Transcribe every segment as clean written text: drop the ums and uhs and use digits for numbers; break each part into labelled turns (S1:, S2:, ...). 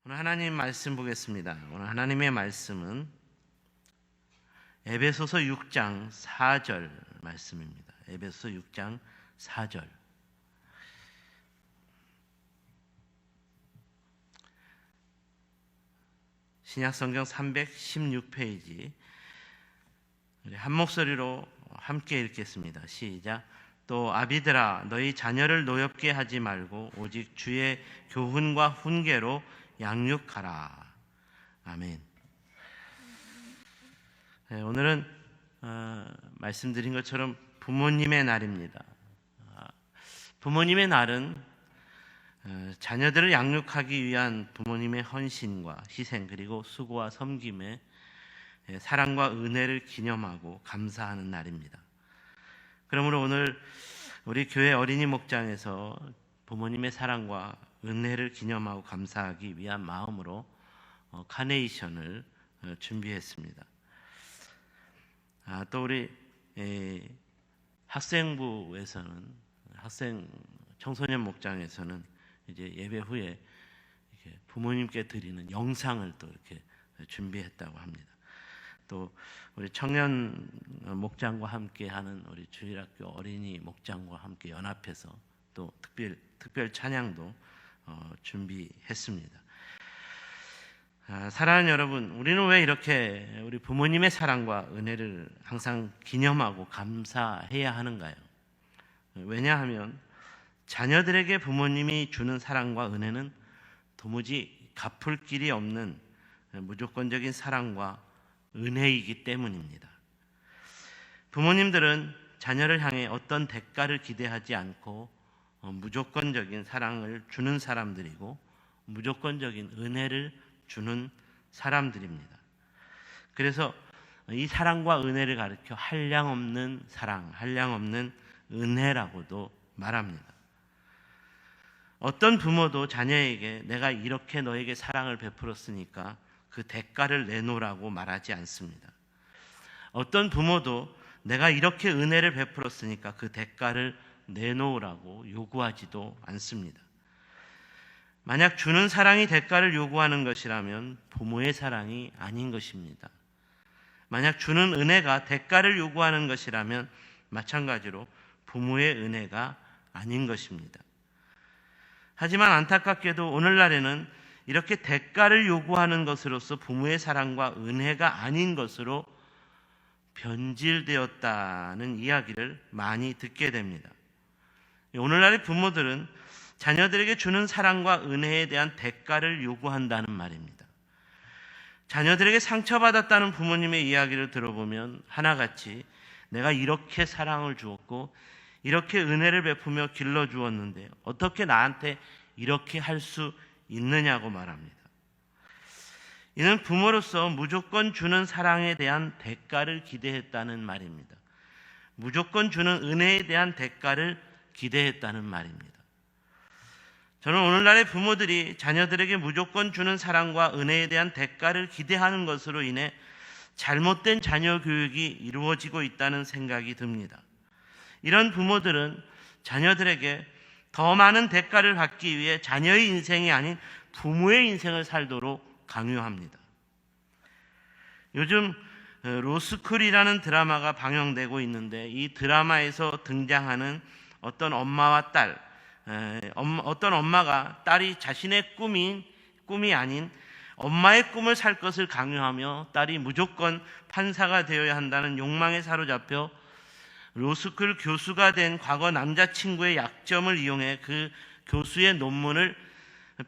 S1: 오늘 하나님 말씀 보겠습니다. 오늘 하나님의 말씀은 에베소서 6장 4절 말씀입니다. 에베소서 6장 4절. 신약성경 316페이지. 우리 한 목소리로 함께 읽겠습니다. 시작. 또 아비들아 너희 자녀를 노엽게 하지 말고 오직 주의 교훈과 훈계로 양육하라. 아멘. 네, 오늘은 말씀드린 것처럼 부모님의 날입니다. 부모님의 날은 자녀들을 양육하기 위한 부모님의 헌신과 희생 그리고 수고와 섬김의 사랑과 은혜를 기념하고 감사하는 날입니다. 그러므로 오늘 우리 교회 어린이 목장에서 부모님의 사랑과 은혜를 기념하고 감사하기 위한 마음으로 카네이션을 준비했습니다. 또 우리 학생부에서는 청소년 목장에서는 이제 예배 후에 이렇게 부모님께 드리는 영상을 또 이렇게 준비했다고 합니다. 또 우리 청년 목장과 함께하는 우리 주일학교 어린이 목장과 함께 연합해서 또 특별 찬양도 준비했습니다. 사랑하는 여러분, 우리는 왜 이렇게 우리 부모님의 사랑과 은혜를 항상 기념하고 감사해야 하는가요? 왜냐하면 자녀들에게 부모님이 주는 사랑과 은혜는 도무지 갚을 길이 없는 무조건적인 사랑과 은혜이기 때문입니다. 부모님들은 자녀를 향해 어떤 대가를 기대하지 않고 무조건적인 사랑을 주는 사람들이고 무조건적인 은혜를 주는 사람들입니다. 그래서 이 사랑과 은혜를 가리켜 한량없는 사랑, 한량없는 은혜라고도 말합니다. 어떤 부모도 자녀에게 내가 이렇게 너에게 사랑을 베풀었으니까 그 대가를 내놓으라고 말하지 않습니다. 어떤 부모도 내가 이렇게 은혜를 베풀었으니까 그 대가를 내놓으라고 요구하지도 않습니다. 만약 주는 사랑이 대가를 요구하는 것이라면 부모의 사랑이 아닌 것입니다. 만약 주는 은혜가 대가를 요구하는 것이라면 마찬가지로 부모의 은혜가 아닌 것입니다. 하지만 안타깝게도 오늘날에는 이렇게 대가를 요구하는 것으로서 부모의 사랑과 은혜가 아닌 것으로 변질되었다는 이야기를 많이 듣게 됩니다. 오늘날의 부모들은 자녀들에게 주는 사랑과 은혜에 대한 대가를 요구한다는 말입니다. 자녀들에게 상처받았다는 부모님의 이야기를 들어보면 하나같이 내가 이렇게 사랑을 주었고 이렇게 은혜를 베푸며 길러주었는데 어떻게 나한테 이렇게 할 수 있느냐고 말합니다. 이는 부모로서 무조건 주는 사랑에 대한 대가를 기대했다는 말입니다. 무조건 주는 은혜에 대한 대가를 기대했다는 말입니다. 저는 오늘날의 부모들이 자녀들에게 무조건 주는 사랑과 은혜에 대한 대가를 기대하는 것으로 인해 잘못된 자녀 교육이 이루어지고 있다는 생각이 듭니다. 이런 부모들은 자녀들에게 더 많은 대가를 받기 위해 자녀의 인생이 아닌 부모의 인생을 살도록 강요합니다. 요즘 로스쿨이라는 드라마가 방영되고 있는데 이 드라마에서 등장하는 어떤 엄마와 딸, 어떤 엄마가 딸이 자신의 꿈이 아닌 엄마의 꿈을 살 것을 강요하며 딸이 무조건 판사가 되어야 한다는 욕망에 사로잡혀 로스쿨 교수가 된 과거 남자친구의 약점을 이용해 그 교수의 논문을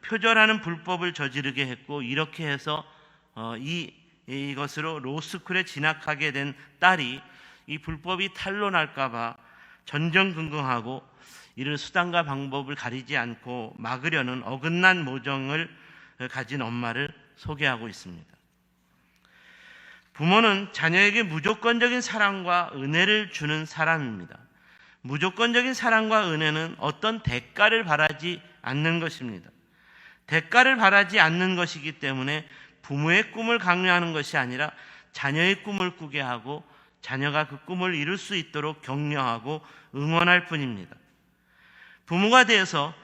S1: 표절하는 불법을 저지르게 했고 이렇게 해서 이것으로 로스쿨에 진학하게 된 딸이 이 불법이 탄로날까 봐 전전긍긍하고 이를 수단과 방법을 가리지 않고 막으려는 어긋난 모정을 가진 엄마를 소개하고 있습니다. 부모는 자녀에게 무조건적인 사랑과 은혜를 주는 사람입니다. 무조건적인 사랑과 은혜는 어떤 대가를 바라지 않는 것입니다. 대가를 바라지 않는 것이기 때문에 부모의 꿈을 강요하는 것이 아니라 자녀의 꿈을 꾸게 하고 자녀가 그 꿈을 이룰 수 있도록 격려하고 응원할 뿐입니다. 부모가 되어서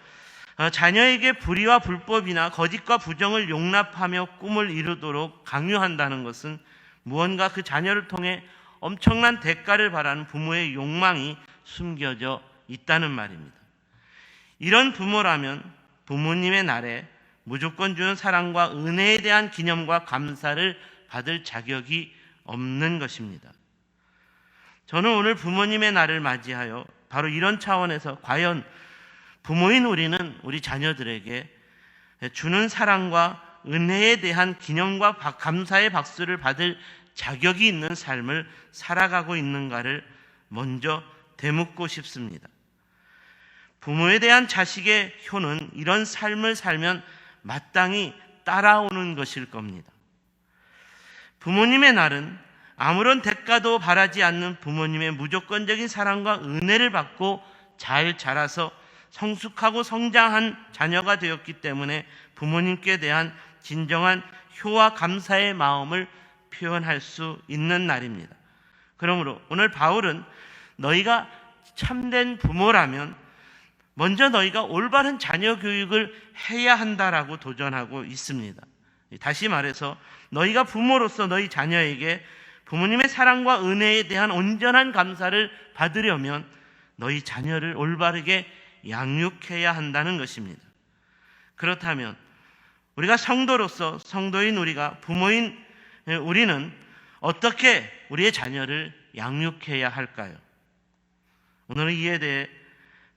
S1: 자녀에게 불의와 불법이나 거짓과 부정을 용납하며 꿈을 이루도록 강요한다는 것은 무언가 그 자녀를 통해 엄청난 대가를 바라는 부모의 욕망이 숨겨져 있다는 말입니다. 이런 부모라면 부모님의 날에 무조건 주는 사랑과 은혜에 대한 기념과 감사를 받을 자격이 없는 것입니다. 저는 오늘 부모님의 날을 맞이하여 바로 이런 차원에서 과연 부모인 우리는 우리 자녀들에게 주는 사랑과 은혜에 대한 기념과 감사의 박수를 받을 자격이 있는 삶을 살아가고 있는가를 먼저 되묻고 싶습니다. 부모에 대한 자식의 효는 이런 삶을 살면 마땅히 따라오는 것일 겁니다. 부모님의 날은 아무런 대가도 바라지 않는 부모님의 무조건적인 사랑과 은혜를 받고 잘 자라서 성숙하고 성장한 자녀가 되었기 때문에 부모님께 대한 진정한 효와 감사의 마음을 표현할 수 있는 날입니다. 그러므로 오늘 바울은 너희가 참된 부모라면 먼저 너희가 올바른 자녀 교육을 해야 한다라고 도전하고 있습니다. 다시 말해서 너희가 부모로서 너희 자녀에게 부모님의 사랑과 은혜에 대한 온전한 감사를 받으려면 너희 자녀를 올바르게 양육해야 한다는 것입니다. 그렇다면 우리가 성도로서 성도인 우리가 부모인 우리는 어떻게 우리의 자녀를 양육해야 할까요? 오늘은 이에 대해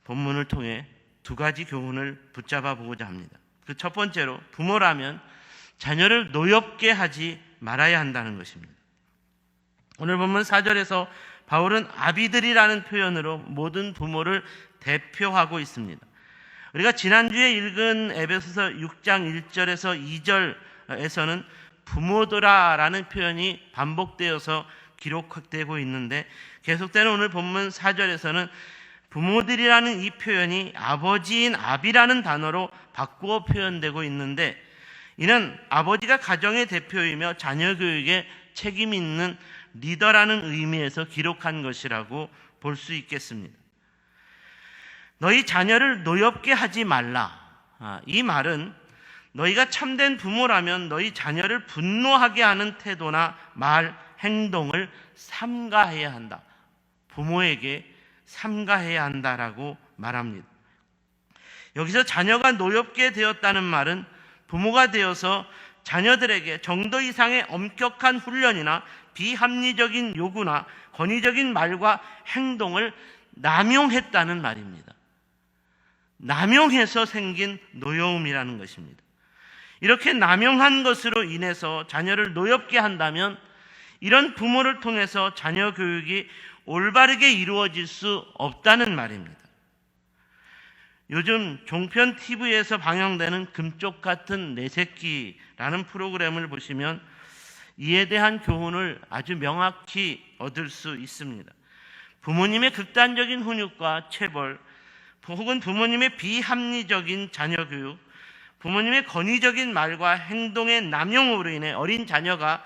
S1: 본문을 통해 두 가지 교훈을 붙잡아 보고자 합니다. 그 첫 번째로 부모라면 자녀를 노엽게 하지 말아야 한다는 것입니다. 오늘 본문 4절에서 바울은 아비들이라는 표현으로 모든 부모를 대표하고 있습니다. 우리가 지난주에 읽은 에베소서 6장 1절에서 2절에서는 부모들아라는 표현이 반복되어서 기록되고 있는데 계속되는 오늘 본문 4절에서는 부모들이라는 이 표현이 아버지인 아비라는 단어로 바꾸어 표현되고 있는데 이는 아버지가 가정의 대표이며 자녀 교육에 책임 있는 리더라는 의미에서 기록한 것이라고 볼 수 있겠습니다. 너희 자녀를 노엽게 하지 말라. 이 말은 너희가 참된 부모라면 너희 자녀를 분노하게 하는 태도나 말, 행동을 삼가해야 한다. 부모에게 삼가해야 한다라고 말합니다. 여기서 자녀가 노엽게 되었다는 말은 부모가 되어서 자녀들에게 정도 이상의 엄격한 훈련이나 비합리적인 요구나 권위적인 말과 행동을 남용했다는 말입니다. 남용해서 생긴 노여움이라는 것입니다. 이렇게 남용한 것으로 인해서 자녀를 노엽게 한다면 이런 부모를 통해서 자녀 교육이 올바르게 이루어질 수 없다는 말입니다. 요즘 종편 TV에서 방영되는 금쪽 같은 내 새끼라는 프로그램을 보시면 이에 대한 교훈을 아주 명확히 얻을 수 있습니다. 부모님의 극단적인 훈육과 체벌, 혹은 부모님의 비합리적인 자녀 교육, 부모님의 권위적인 말과 행동의 남용으로 인해 어린 자녀가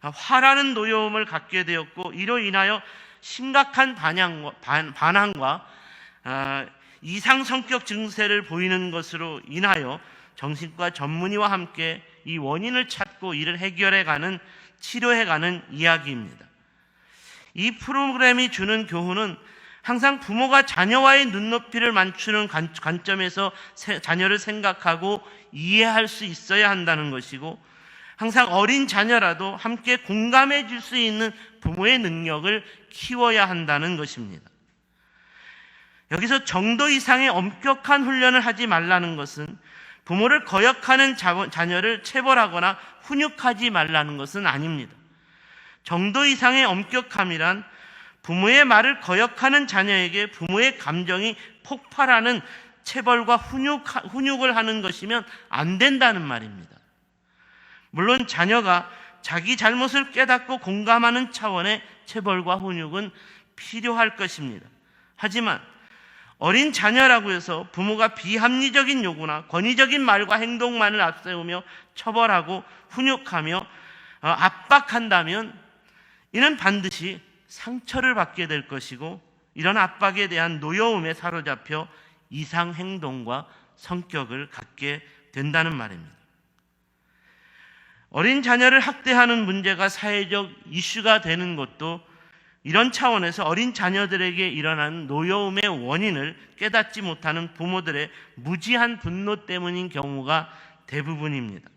S1: 화라는 노여움을 갖게 되었고 이로 인하여 심각한 반항과 이상 성격 증세를 보이는 것으로 인하여 정신과 전문의와 함께 이 원인을 찾고 이를 해결해가는 치료해가는 이야기입니다. 이 프로그램이 주는 교훈은 항상 부모가 자녀와의 눈높이를 맞추는 관점에서 자녀를 생각하고 이해할 수 있어야 한다는 것이고 항상 어린 자녀라도 함께 공감해 줄 수 있는 부모의 능력을 키워야 한다는 것입니다. 여기서 정도 이상의 엄격한 훈련을 하지 말라는 것은 부모를 거역하는 자녀를 체벌하거나 훈육하지 말라는 것은 아닙니다. 정도 이상의 엄격함이란 부모의 말을 거역하는 자녀에게 부모의 감정이 폭발하는 체벌과 훈육을 하는 것이면 안 된다는 말입니다. 물론 자녀가 자기 잘못을 깨닫고 공감하는 차원의 체벌과 훈육은 필요할 것입니다. 하지만 어린 자녀라고 해서 부모가 비합리적인 요구나 권위적인 말과 행동만을 앞세우며 처벌하고 훈육하며 압박한다면 이는 반드시 상처를 받게 될 것이고 이런 압박에 대한 노여움에 사로잡혀 이상 행동과 성격을 갖게 된다는 말입니다. 어린 자녀를 학대하는 문제가 사회적 이슈가 되는 것도 이런 차원에서 어린 자녀들에게 일어나는 노여움의 원인을 깨닫지 못하는 부모들의 무지한 분노 때문인 경우가 대부분입니다.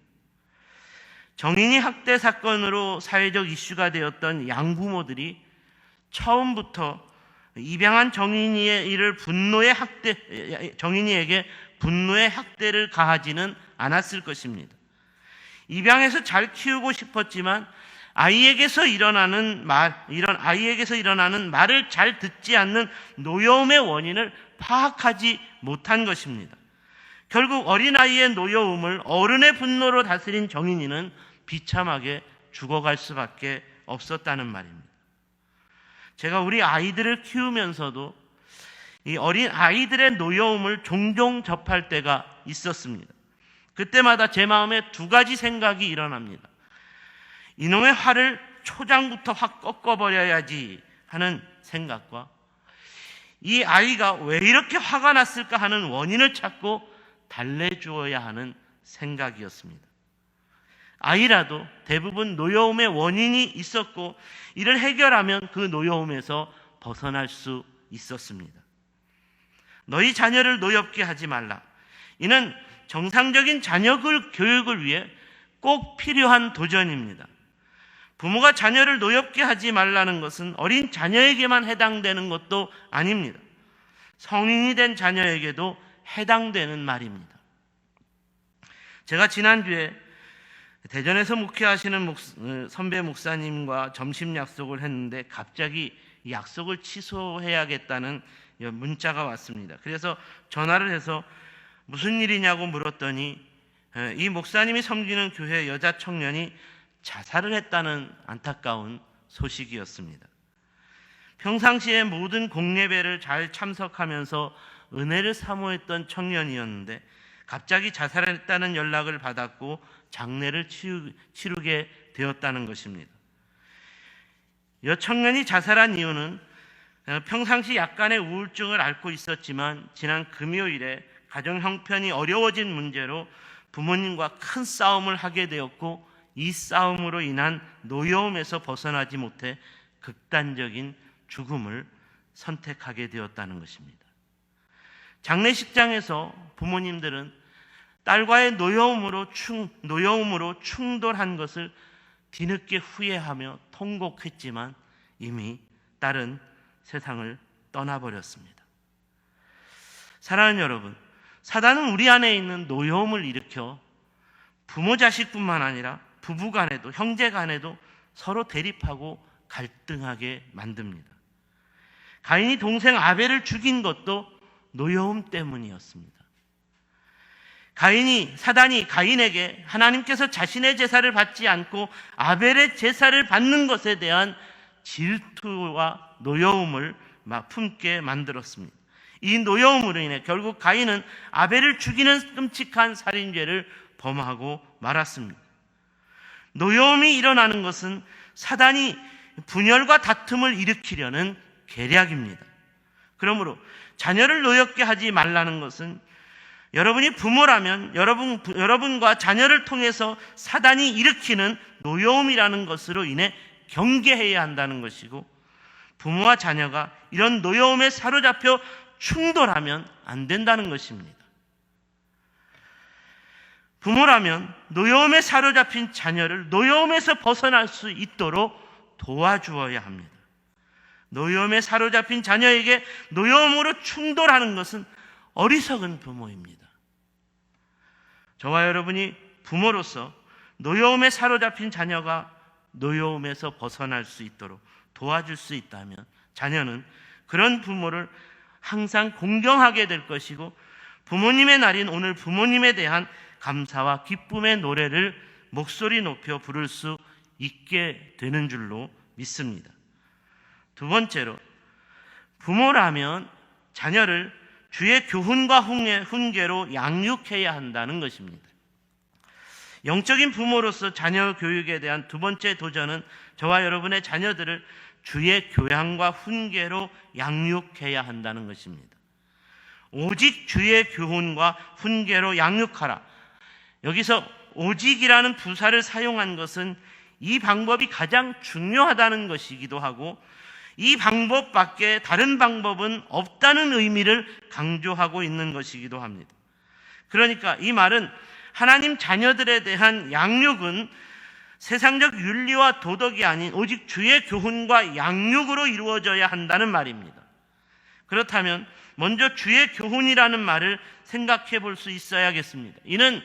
S1: 정인이 학대 사건으로 사회적 이슈가 되었던 양부모들이 처음부터 입양한 정인이의 정인이에게 분노의 학대를 가하지는 않았을 것입니다. 입양해서 잘 키우고 싶었지만 아이에게서 일어나는 말을 잘 듣지 않는 노여움의 원인을 파악하지 못한 것입니다. 결국 어린아이의 노여움을 어른의 분노로 다스린 정인이는 비참하게 죽어갈 수밖에 없었다는 말입니다. 제가 우리 아이들을 키우면서도 이 어린 아이들의 노여움을 종종 접할 때가 있었습니다. 그때마다 제 마음에 두 가지 생각이 일어납니다. 이놈의 화를 초장부터 확 꺾어버려야지 하는 생각과 이 아이가 왜 이렇게 화가 났을까 하는 원인을 찾고 달래주어야 하는 생각이었습니다. 아이라도 대부분 노여움의 원인이 있었고 이를 해결하면 그 노여움에서 벗어날 수 있었습니다. 너희 자녀를 노엽게 하지 말라. 이는 정상적인 자녀 교육을 위해 꼭 필요한 도전입니다. 부모가 자녀를 노엽게 하지 말라는 것은 어린 자녀에게만 해당되는 것도 아닙니다. 성인이 된 자녀에게도 해당되는 말입니다. 제가 지난주에 대전에서 목회하시는 선배 목사님과 점심 약속을 했는데 갑자기 약속을 취소해야겠다는 문자가 왔습니다. 그래서 전화를 해서 무슨 일이냐고 물었더니 이 목사님이 섬기는 교회 여자 청년이 자살을 했다는 안타까운 소식이었습니다. 평상시에 모든 공예배를 잘 참석하면서 은혜를 사모했던 청년이었는데 갑자기 자살했다는 연락을 받았고 장례를 치르게 되었다는 것입니다. 여 청년이 자살한 이유는 평상시 약간의 우울증을 앓고 있었지만 지난 금요일에 가정 형편이 어려워진 문제로 부모님과 큰 싸움을 하게 되었고 이 싸움으로 인한 노여움에서 벗어나지 못해 극단적인 죽음을 선택하게 되었다는 것입니다. 장례식장에서 부모님들은 딸과의 노여움으로 충돌한 것을 뒤늦게 후회하며 통곡했지만 이미 딸은 세상을 떠나버렸습니다. 사랑하는 여러분, 사단은 우리 안에 있는 노여움을 일으켜 부모 자식뿐만 아니라 부부 간에도 형제 간에도 서로 대립하고 갈등하게 만듭니다. 가인이 동생 아벨을 죽인 것도 노여움 때문이었습니다. 사단이 가인에게 하나님께서 자신의 제사를 받지 않고 아벨의 제사를 받는 것에 대한 질투와 노여움을 품게 만들었습니다. 이 노여움으로 인해 결국 가인은 아벨을 죽이는 끔찍한 살인죄를 범하고 말았습니다. 노여움이 일어나는 것은 사단이 분열과 다툼을 일으키려는 계략입니다. 그러므로 자녀를 노엽게 하지 말라는 것은 여러분이 부모라면 여러분과 자녀를 통해서 사단이 일으키는 노여움이라는 것으로 인해 경계해야 한다는 것이고, 부모와 자녀가 이런 노여움에 사로잡혀 충돌하면 안 된다는 것입니다. 부모라면 노여움에 사로잡힌 자녀를 노여움에서 벗어날 수 있도록 도와주어야 합니다. 노여움에 사로잡힌 자녀에게 노여움으로 충돌하는 것은 어리석은 부모입니다. 저와 여러분이 부모로서 노여움에 사로잡힌 자녀가 노여움에서 벗어날 수 있도록 도와줄 수 있다면 자녀는 그런 부모를 항상 공경하게 될 것이고, 부모님의 날인 오늘 부모님에 대한 감사와 기쁨의 노래를 목소리 높여 부를 수 있게 되는 줄로 믿습니다. 두 번째로, 부모라면 자녀를 주의 교훈과 훈계로 양육해야 한다는 것입니다. 영적인 부모로서 자녀 교육에 대한 두 번째 도전은 저와 여러분의 자녀들을 주의 교양과 훈계로 양육해야 한다는 것입니다. 오직 주의 교훈과 훈계로 양육하라. 여기서 오직이라는 부사를 사용한 것은 이 방법이 가장 중요하다는 것이기도 하고 이 방법밖에 다른 방법은 없다는 의미를 강조하고 있는 것이기도 합니다. 그러니까 이 말은 하나님 자녀들에 대한 양육은 세상적 윤리와 도덕이 아닌 오직 주의 교훈과 양육으로 이루어져야 한다는 말입니다. 그렇다면 먼저 주의 교훈이라는 말을 생각해 볼 수 있어야겠습니다. 이는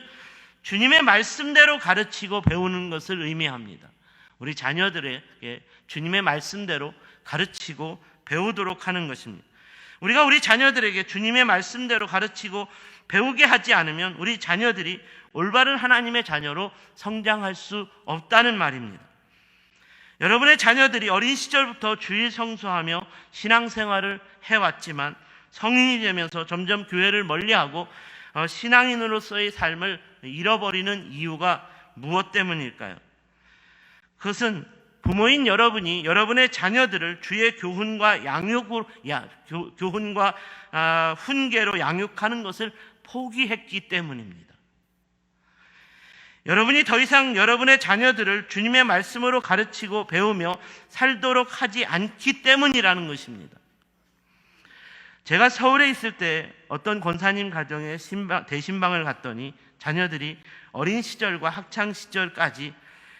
S1: 주님의 말씀대로 가르치고 배우는 것을 의미합니다. 우리 자녀들에게 주님의 말씀대로 가르치고 배우도록 하는 것입니다. 우리가 우리 자녀들에게 주님의 말씀대로 가르치고 배우게 하지 않으면 우리 자녀들이 올바른 하나님의 자녀로 성장할 수 없다는 말입니다. 여러분의 자녀들이 어린 시절부터 주일 성수하며 신앙생활을 해왔지만 성인이 되면서 점점 교회를 멀리하고 신앙인으로서의 삶을 잃어버리는 이유가 무엇 때문일까요? 그것은 부모인 여러분이 여러분의 자녀들을 주의 교훈과 교훈과 훈계로 양육하는 것을 포기했기 때문입니다. 여러분이 더 이상 여러분의 자녀들을 주님의 말씀으로 가르치고 배우며 살도록 하지 않기 때문이라는 것입니다. 제가 서울에 있을 때 어떤 권사님 가정에 대신방을 갔더니 자녀들이 어린 시절과 학창 시절까지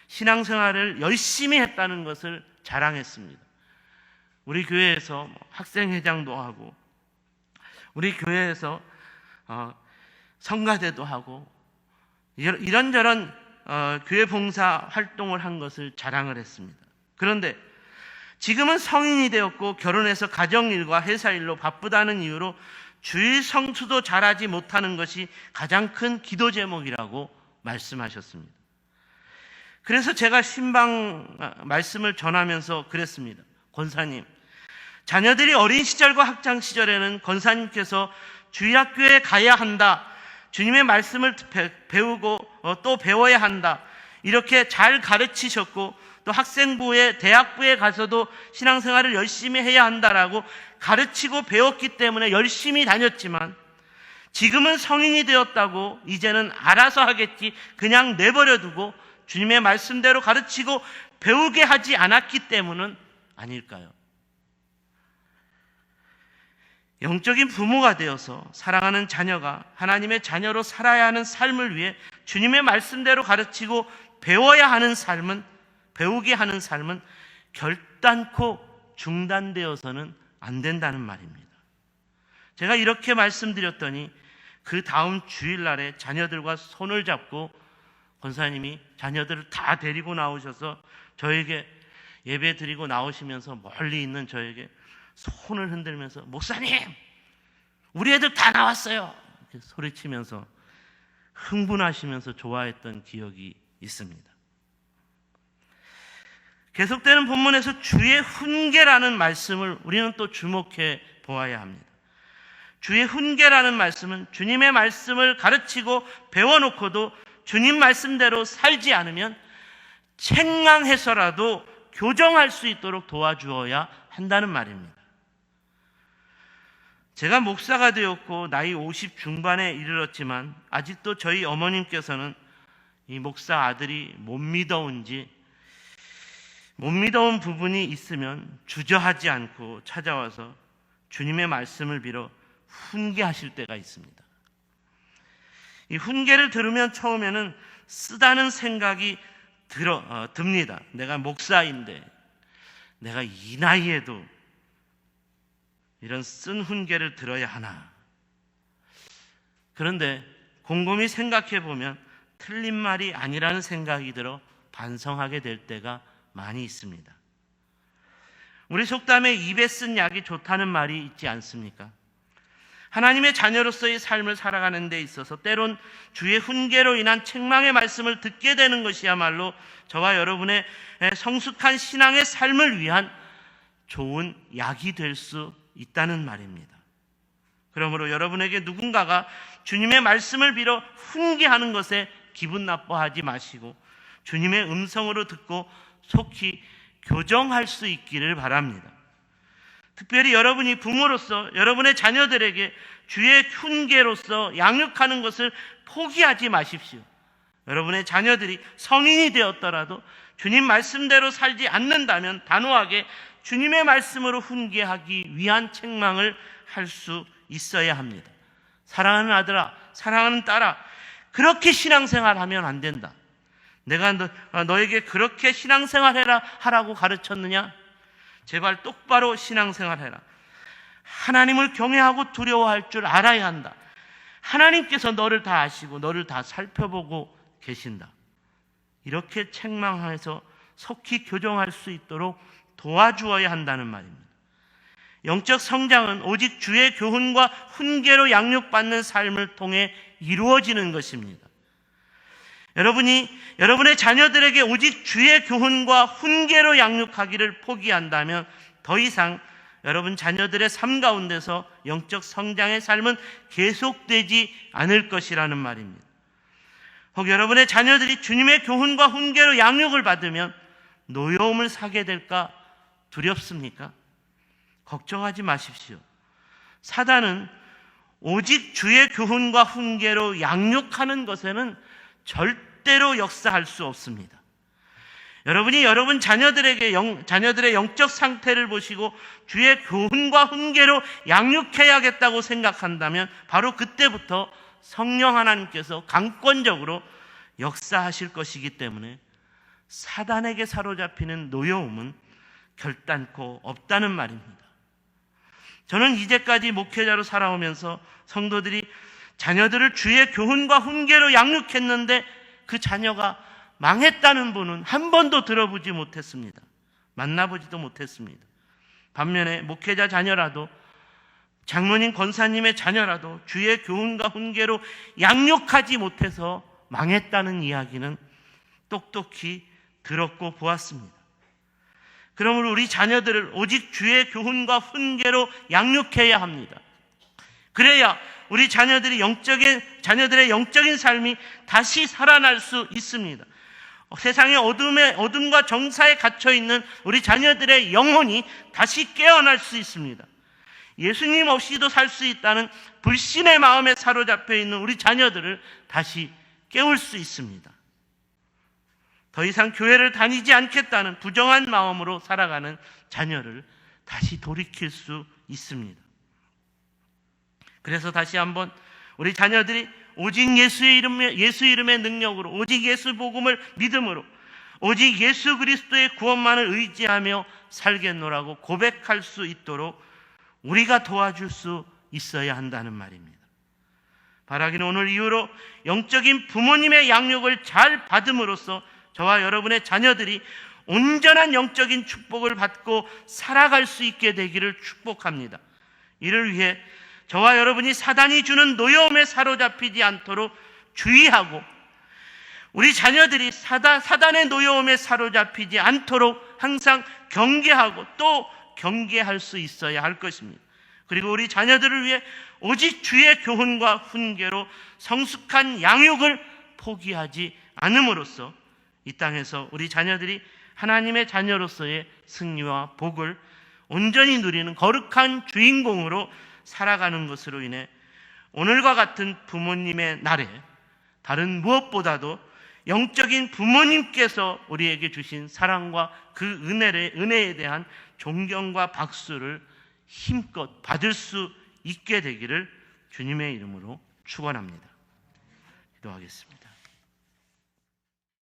S1: 신앙생활을 열심히 했다는 것을 자랑했습니다. 우리 교회에서 학생회장도 하고 우리 교회에서 성가대도 하고 이런저런 교회 봉사 활동을 한 것을 자랑을 했습니다. 그런데 지금은 성인이 되었고 결혼해서 가정일과 회사일로 바쁘다는 이유로 주일 성수도 잘하지 못하는 것이 가장 큰 기도 제목이라고 말씀하셨습니다. 그래서 제가 신방 말씀을 전하면서 그랬습니다. 권사님, 자녀들이 어린 시절과 학창 시절에는 권사님께서 주일학교에 가야 한다, 주님의 말씀을 배우고 또 배워야 한다, 이렇게 잘 가르치셨고 또 학생부에 대학부에 가서도 신앙생활을 열심히 해야 한다라고 가르치고 배웠기 때문에 열심히 다녔지만 지금은 성인이 되었다고 이제는 알아서 하겠지 그냥 내버려두고 주님의 말씀대로 가르치고 배우게 하지 않았기 때문은 아닐까요? 영적인 부모가 되어서 사랑하는 자녀가 하나님의 자녀로 살아야 하는 삶을 위해 주님의 말씀대로 가르치고 배워야 하는 삶은, 배우게 하는 삶은 결단코 중단되어서는 안 된다는 말입니다. 제가 이렇게 말씀드렸더니 그 다음 주일날에 자녀들과 손을 잡고 권사님이 자녀들을 다 데리고 나오셔서 저에게 예배 드리고 나오시면서 멀리 있는 저에게 손을 흔들면서 목사님, 우리 애들 다 나왔어요, 이렇게 소리치면서 흥분하시면서 좋아했던 기억이 있습니다. 계속되는 본문에서 주의 훈계라는 말씀을 우리는 또 주목해 보아야 합니다. 주의 훈계라는 말씀은 주님의 말씀을 가르치고 배워놓고도 주님 말씀대로 살지 않으면 책망해서라도 교정할 수 있도록 도와주어야 한다는 말입니다. 제가 목사가 되었고 나이 50 중반에 이르렀지만 아직도 저희 어머님께서는 이 목사 아들이 못 믿어온 부분이 있으면 주저하지 않고 찾아와서 주님의 말씀을 빌어 훈계하실 때가 있습니다. 이 훈계를 들으면 처음에는 쓰다는 생각이 듭니다. 내가 목사인데 내가 이 나이에도 이런 쓴 훈계를 들어야 하나. 그런데 곰곰이 생각해 보면 틀린 말이 아니라는 생각이 들어 반성하게 될 때가 많이 있습니다. 우리 속담에 입에 쓴 약이 좋다는 말이 있지 않습니까? 하나님의 자녀로서의 삶을 살아가는 데 있어서 때론 주의 훈계로 인한 책망의 말씀을 듣게 되는 것이야말로 저와 여러분의 성숙한 신앙의 삶을 위한 좋은 약이 될 수 있다는 말입니다. 그러므로 여러분에게 누군가가 주님의 말씀을 빌어 훈계하는 것에 기분 나빠하지 마시고 주님의 음성으로 듣고 속히 교정할 수 있기를 바랍니다. 특별히 여러분이 부모로서 여러분의 자녀들에게 주의 훈계로서 양육하는 것을 포기하지 마십시오. 여러분의 자녀들이 성인이 되었더라도 주님 말씀대로 살지 않는다면 단호하게 주님의 말씀으로 훈계하기 위한 책망을 할 수 있어야 합니다. 사랑하는 아들아, 사랑하는 딸아, 그렇게 신앙생활하면 안 된다. 내가 너에게 그렇게 신앙생활해라 하라고 가르쳤느냐? 제발 똑바로 신앙생활해라. 하나님을 경외하고 두려워할 줄 알아야 한다. 하나님께서 너를 다 아시고 너를 다 살펴보고 계신다. 이렇게 책망해서 속히 교정할 수 있도록 도와주어야 한다는 말입니다. 영적 성장은 오직 주의 교훈과 훈계로 양육받는 삶을 통해 이루어지는 것입니다. 여러분의 자녀들에게 오직 주의 교훈과 훈계로 양육하기를 포기한다면 더 이상 여러분 자녀들의 삶 가운데서 영적 성장의 삶은 계속되지 않을 것이라는 말입니다. 혹 여러분의 자녀들이 주님의 교훈과 훈계로 양육을 받으면 노여움을 사게 될까 두렵습니까? 걱정하지 마십시오. 사단은 오직 주의 교훈과 훈계로 양육하는 것에는 절대로 역사할 수 없습니다. 여러분이 여러분 자녀들의 영적 상태를 보시고 주의 교훈과 훈계로 양육해야겠다고 생각한다면 바로 그때부터 성령 하나님께서 강권적으로 역사하실 것이기 때문에 사단에게 사로잡히는 노여움은 결단코 없다는 말입니다. 저는 이제까지 목회자로 살아오면서 성도들이 자녀들을 주의 교훈과 훈계로 양육했는데 그 자녀가 망했다는 분은 한 번도 들어보지 못했습니다. 만나보지도 못했습니다. 반면에 목회자 자녀라도 장로님 권사님의 자녀라도 주의 교훈과 훈계로 양육하지 못해서 망했다는 이야기는 똑똑히 들었고 보았습니다. 그러므로 우리 자녀들을 오직 주의 교훈과 훈계로 양육해야 합니다. 그래야 우리 자녀들의 영적인 삶이 다시 살아날 수 있습니다. 세상의 어둠과 정사에 갇혀있는 우리 자녀들의 영혼이 다시 깨어날 수 있습니다. 예수님 없이도 살 수 있다는 불신의 마음에 사로잡혀 있는 우리 자녀들을 다시 깨울 수 있습니다. 더 이상 교회를 다니지 않겠다는 부정한 마음으로 살아가는 자녀를 다시 돌이킬 수 있습니다. 그래서 다시 한번 우리 자녀들이 오직 예수 이름의 능력으로, 오직 예수 복음을 믿음으로, 오직 예수 그리스도의 구원만을 의지하며 살겠노라고 고백할 수 있도록 우리가 도와줄 수 있어야 한다는 말입니다. 바라기는 오늘 이후로 영적인 부모님의 양육을 잘 받음으로써 저와 여러분의 자녀들이 온전한 영적인 축복을 받고 살아갈 수 있게 되기를 축복합니다. 이를 위해 저와 여러분이 사단이 주는 노여움에 사로잡히지 않도록 주의하고 우리 자녀들이 사단의 노여움에 사로잡히지 않도록 항상 경계하고 또 경계할 수 있어야 할 것입니다. 그리고 우리 자녀들을 위해 오직 주의 교훈과 훈계로 성숙한 양육을 포기하지 않음으로써 이 땅에서 우리 자녀들이 하나님의 자녀로서의 승리와 복을 온전히 누리는 거룩한 주인공으로 살아가는 것으로 인해 오늘과 같은 부모님의 날에 다른 무엇보다도 영적인 부모님께서 우리에게 주신 사랑과 그 은혜에 대한 존경과 박수를 힘껏 받을 수 있게 되기를 주님의 이름으로 축원합니다. 기도하겠습니다.